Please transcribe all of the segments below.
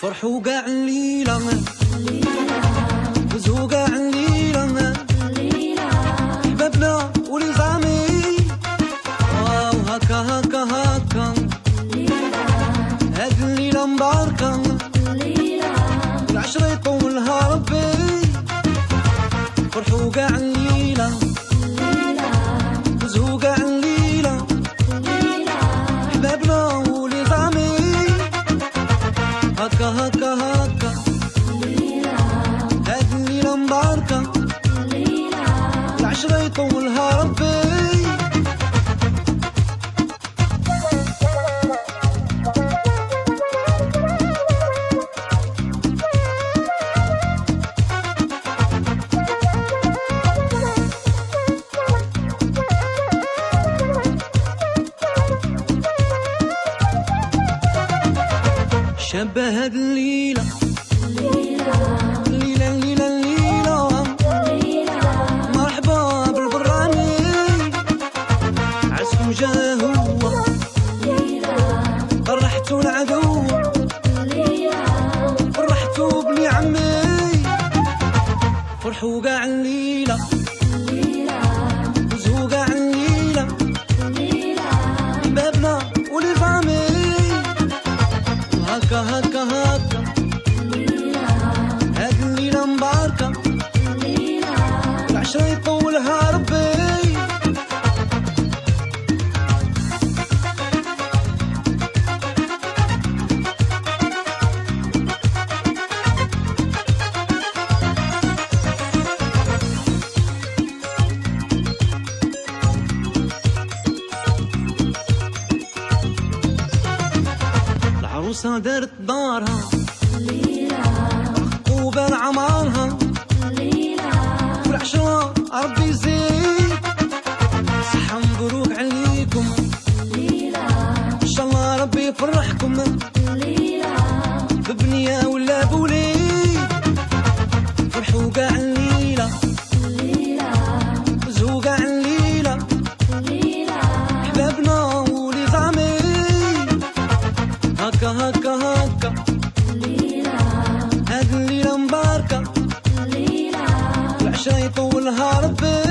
فرحوا قاع الليلة فزهوا قاع الليلة حبابنا ولزامي وهكا هكا هكا هاد الليلة مباركة العشرة يطولها ربي فرحوا قاع الليلة فزهوا قاع الليلة حبابنا ولزامي هكا هكا هكا هاد الليلة مباركة العشرة يطولها ربي شابة هاد الليلة الليلة الليلة الليلة مرحبا بالبراني عزكم جا هو فرحتو العدو فرحتو بني عمي فرحوا قاع الليلة فزهوا قاع الليلة بابنا ولزامي هكا هكا هكا هاد الليلة مباركة العشرة يطولها ربي العروسة دارت دارها وبان عمارها والعشرة ربي يزيد صحة مبروك عليكم إن شاء الله ربي يفرحكم ببنية ولا بوليد فرحوا قاع الليلة فزهوا قاع الليلة حبابنا ولزامي هكا هكا هكا هاد الليلة مباركة العشرة يطولها ربي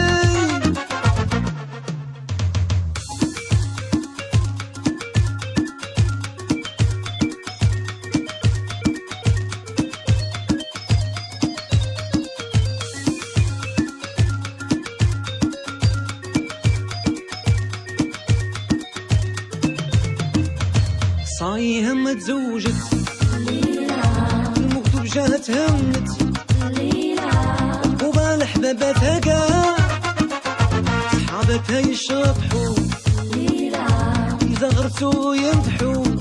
صاي همت زوجت المكتوب جاها تهمت وبال حباباتها قاع صحابتها يشطحوا إذا غرسوا يمدحوا